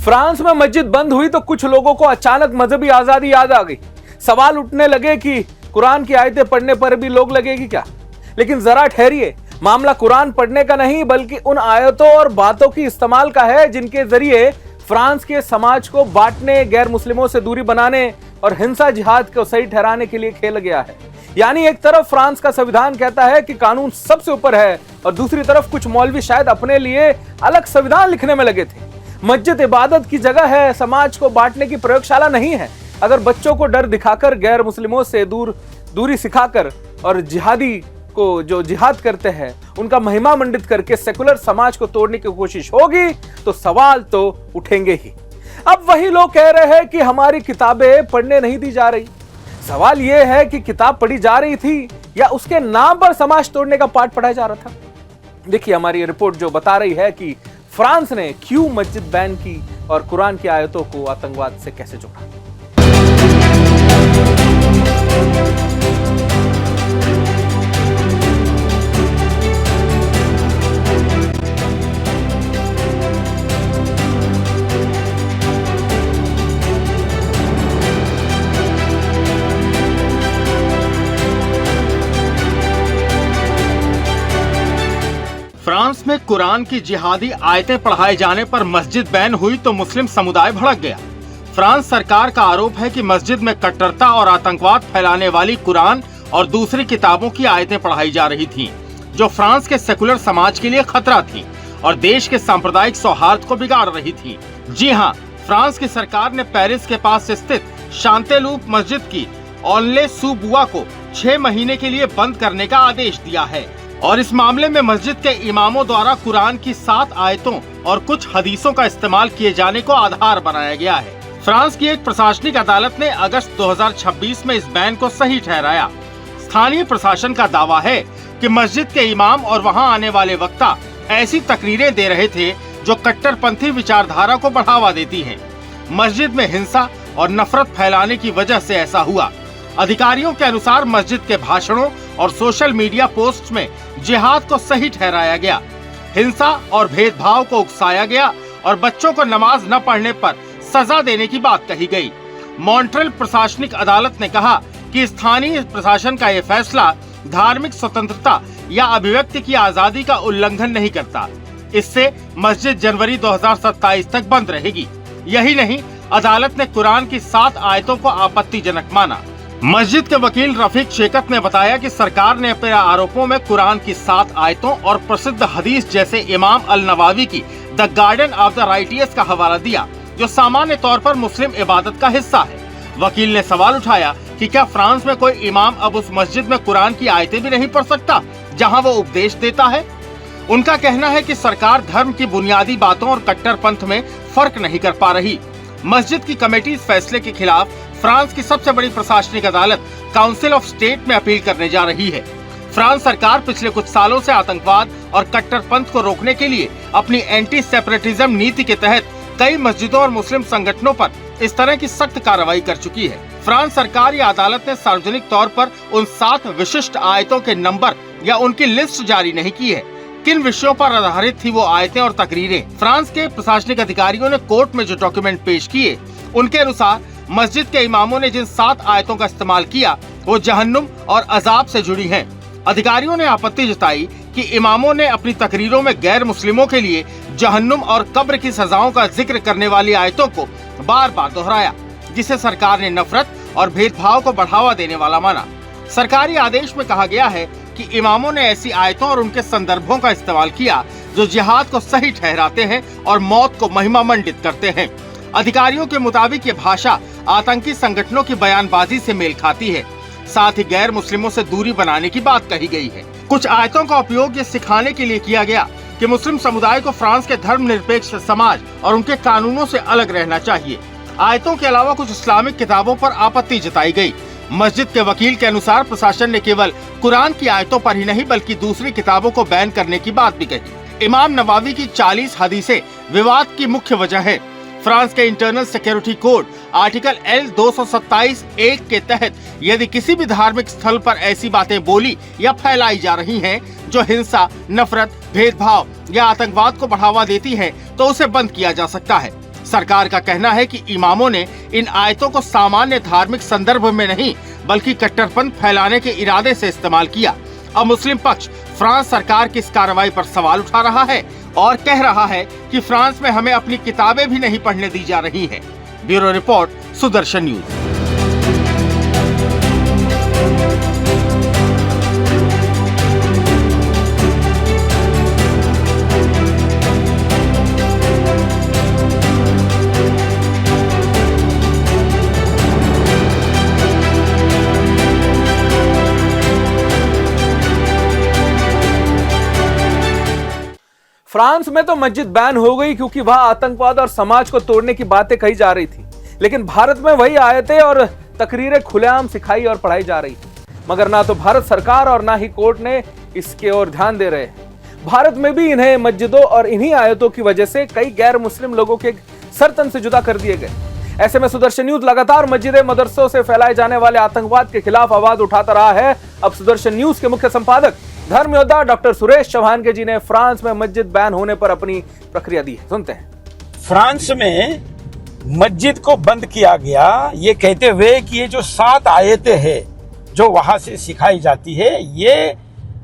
France में मस्जिद बंद हुई तो कुछ लोगों को अचानक मजहबी आजादी याद आ गई। सवाल उठने लगे कि कुरान की आयतें पढ़ने पर भी लोग लगेगी क्या। लेकिन जरा ठहरिए, मामला कुरान पढ़ने का नहीं बल्कि उन आयतों और बातों की इस्तेमाल का है जिनके जरिए फ्रांस के समाज को बांटने, गैर मुस्लिमों से दूरी बनाने और हिंसा जिहाद को सही ठहराने के लिए खेला गया है। यानी एक तरफ फ्रांस का संविधान कहता है कि कानून सबसे ऊपर है और दूसरी तरफ कुछ मौलवी शायद अपने लिए अलग संविधान लिखने में लगे थे। मस्जिद इबादत की जगह है, समाज को बांटने की प्रयोगशाला नहीं है। अगर बच्चों को डर दिखाकर, गैर मुस्लिमों से दूरी सिखाकर और जिहादी को जो जिहाद करते हैं उनका महिमा मंडित करके सेकुलर समाज को तोड़ने की कोशिश होगी तो सवाल तो उठेंगे ही। अब वही लोग कह रहे हैं कि हमारी किताबें पढ़ने नहीं दी जा रही। सवाल यह है कि किताब पढ़ी जा रही थी या उसके नाम पर समाज तोड़ने का पाठ पढ़ाया जा रहा था। देखिए हमारी रिपोर्ट जो बता रही है कि फ्रांस ने क्यों मस्जिद बैन की और कुरान की आयतों को आतंकवाद से कैसे जोड़ा। फ्रांस में कुरान की जिहादी आयतें पढ़ाए जाने पर मस्जिद बैन हुई तो मुस्लिम समुदाय भड़क गया। फ्रांस सरकार का आरोप है कि मस्जिद में कट्टरता और आतंकवाद फैलाने वाली कुरान और दूसरी किताबों की आयतें पढ़ाई जा रही थीं, जो फ्रांस के सेकुलर समाज के लिए खतरा थीं और देश के सांप्रदायिक सौहार्द को बिगाड़ रही थी। जी हाँ, फ्रांस की सरकार ने पेरिस के पास स्थित शांतेलूप मस्जिद की ऑनले-सू-बुआ को 6 महीने के लिए बंद करने का आदेश दिया है और इस मामले में मस्जिद के इमामों द्वारा कुरान की 7 आयतों और कुछ हदीसों का इस्तेमाल किए जाने को आधार बनाया गया है। फ्रांस की एक प्रशासनिक अदालत ने अगस्त 2026 में इस बैन को सही ठहराया। स्थानीय प्रशासन का दावा है कि मस्जिद के इमाम और वहां आने वाले वक्ता ऐसी तकरीरें दे रहे थे जो कट्टरपंथी विचारधारा को बढ़ावा देती हैं। मस्जिद में हिंसा और नफरत फैलाने की वजह से ऐसा हुआ। अधिकारियों के अनुसार मस्जिद के भाषणों और सोशल मीडिया पोस्ट में जिहाद को सही ठहराया गया, हिंसा और भेदभाव को उकसाया गया और बच्चों को नमाज न पढ़ने पर सजा देने की बात कही गई। मॉन्ट्रियल प्रशासनिक अदालत ने कहा कि स्थानीय प्रशासन का यह फैसला धार्मिक स्वतंत्रता या अभिव्यक्ति की आजादी का उल्लंघन नहीं करता। इससे मस्जिद जनवरी 2027 तक बंद रहेगी। यही नहीं, अदालत ने कुरान की 7 आयतों को आपत्तिजनक माना। मस्जिद के वकील रफीक शेकत ने बताया कि सरकार ने अपने आरोपों में कुरान की 7 आयतों और प्रसिद्ध हदीस जैसे इमाम अल नवावी की the garden of the righteous का हवाला दिया, जो सामान्य तौर पर मुस्लिम इबादत का हिस्सा है। वकील ने सवाल उठाया कि क्या फ्रांस में कोई इमाम अब उस मस्जिद में कुरान की आयतें भी नहीं पढ़ सकता जहां वो उपदेश देता है। उनका कहना है कि सरकार धर्म की बुनियादी बातों और कट्टरपंथ में फर्क नहीं कर पा रही। मस्जिद की कमेटी इस फैसले के खिलाफ फ्रांस की सबसे बड़ी प्रशासनिक अदालत काउंसिल ऑफ स्टेट में अपील करने जा रही है। फ्रांस सरकार पिछले कुछ सालों से आतंकवाद और कट्टरपंथ को रोकने के लिए अपनी एंटी सेपरेटिज्म नीति के तहत कई मस्जिदों और मुस्लिम संगठनों पर इस तरह की सख्त कार्रवाई कर चुकी है। फ्रांस सरकार या अदालत ने सार्वजनिक तौर पर उन 7 विशिष्ट आयतों के नंबर या उनकी लिस्ट जारी नहीं की है। किन विषयों पर आधारित थी वो आयतें और तकरीरें, फ्रांस के प्रशासनिक अधिकारियों ने कोर्ट में जो डॉक्यूमेंट पेश किए उनके अनुसार मस्जिद के इमामों ने जिन 7 आयतों का इस्तेमाल किया वो जहन्नुम और अजाब से जुड़ी हैं। अधिकारियों ने आपत्ति जताई कि इमामों ने अपनी तकरीरों में गैर मुस्लिमों के लिए जहन्नुम और कब्र की सजाओं का जिक्र करने वाली आयतों को बार बार दोहराया, जिसे सरकार ने नफरत और भेदभाव को बढ़ावा देने वाला माना। सरकारी आदेश में कहा गया है कि इमामों ने ऐसी आयतों और उनके संदर्भों का इस्तेमाल किया जो जिहाद को सही ठहराते हैं और मौत को महिमा मंडित करते हैं। अधिकारियों के मुताबिक ये भाषा आतंकी संगठनों की बयानबाजी से मेल खाती है। साथ ही गैर मुस्लिमों से दूरी बनाने की बात कही गई है। कुछ आयतों का उपयोग ये सिखाने के लिए किया गया कि मुस्लिम समुदाय को फ्रांस के धर्मनिरपेक्ष समाज और उनके कानूनों से अलग रहना चाहिए। आयतों के अलावा कुछ इस्लामिक किताबों पर आपत्ति जताई गई। मस्जिद के वकील के अनुसार प्रशासन ने केवल कुरान की आयतों पर ही नहीं बल्कि दूसरी किताबों को बैन करने की बात भी कही। इमाम नवावी की 40 हदीसें विवाद की मुख्य वजह है। फ्रांस के internal security code article L227(1) के तहत यदि किसी भी धार्मिक स्थल पर ऐसी बातें बोली या फैलाई जा रही हैं जो हिंसा, नफरत, भेदभाव या आतंकवाद को बढ़ावा देती हैं, तो उसे बंद किया जा सकता है। सरकार का कहना है कि इमामों ने इन आयतों को सामान्य धार्मिक संदर्भ में नहीं बल्कि कट्टरपंथ फैलाने के इरादे से इस्तेमाल किया। अब मुस्लिम पक्ष फ्रांस सरकार की इस कार्रवाई पर सवाल उठा रहा है और कह रहा है कि फ्रांस में हमें अपनी किताबें भी नहीं पढ़ने दी जा रही है। Bureau report, Sudarshan news. France में तो मस्जिद बैन हो गई क्योंकि वहां आतंकवाद और समाज को तोड़ने की बातें कही जा रही थी, लेकिन भारत में वही आयतें और तकरीरें खुलेआम सिखाई और पढ़ाई जा रही थी। मगर ना तो भारत सरकार और ना ही कोर्ट ने इसके ओर ध्यान दे रहे हैं। भारत में भी इन्हें मस्जिदों और इन्हीं आयतों की वजह से कई गैर मुस्लिम लोगों के सर तन से जुदा कर दिए गए। ऐसे में सुदर्शन न्यूज लगातार मस्जिदों मदरसों से फैलाए जाने वाले आतंकवाद के खिलाफ आवाज उठाता रहा है। अब सुदर्शन न्यूज के मुख्य संपादक धर्म योद्धा डॉक्टर सुरेश चौहान के जी ने फ्रांस में मस्जिद बैन होने पर अपनी प्रक्रिया दी है। सुनते हैं। फ्रांस में मस्जिद को बंद किया गया ये कहते हुए कि ये जो 7 आयतें हैं जो वहां से सिखाई जाती है ये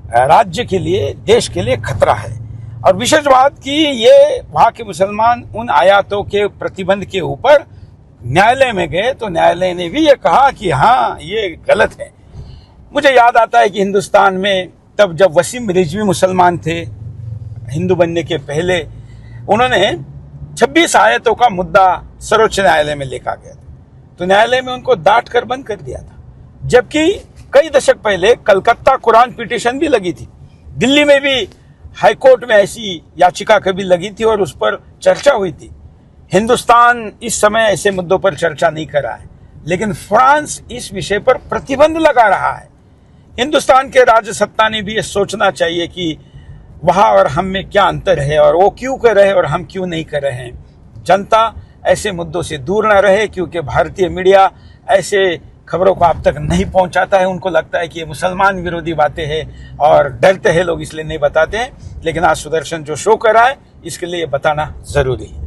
राज्य के लिए, देश के लिए खतरा है। और विशेष बात कि ये वहां के मुसलमान उन आयतों के प्रतिबंध के ऊपर न्यायालय में गए तो न्यायालय ने भी ये कहा कि हाँ ये गलत है। मुझे याद आता है कि हिंदुस्तान में तब जब वसीम रिजवी मुसलमान थे हिंदू बनने के पहले, उन्होंने 26 आयतों का मुद्दा सर्वोच्च न्यायालय में लेकर गया था, तो न्यायालय में उनको डांट कर बंद कर दिया था। जबकि कई दशक पहले कलकत्ता कुरान पिटीशन भी लगी थी, दिल्ली में भी हाईकोर्ट में ऐसी याचिका कभी लगी थी और उस पर चर्चा हुई थी। हिंदुस्तान इस समय ऐसे मुद्दों पर चर्चा नहीं कर रहा है, लेकिन फ्रांस इस विषय पर प्रतिबंध लगा रहा है। हिंदुस्तान के राज्य सत्ता ने भी ये सोचना चाहिए कि वहाँ और हम में क्या अंतर है और वो क्यों कर रहे हैं और हम क्यों नहीं कर रहे हैं। जनता ऐसे मुद्दों से दूर ना रहे, क्योंकि भारतीय मीडिया ऐसे खबरों को आप तक नहीं पहुंचाता है। उनको लगता है कि ये मुसलमान विरोधी बातें हैं और डरते हैं लोग, इसलिए नहीं बताते हैं। लेकिन आज सुदर्शन जो शो कर रहा है इसके लिए बताना जरूरी है।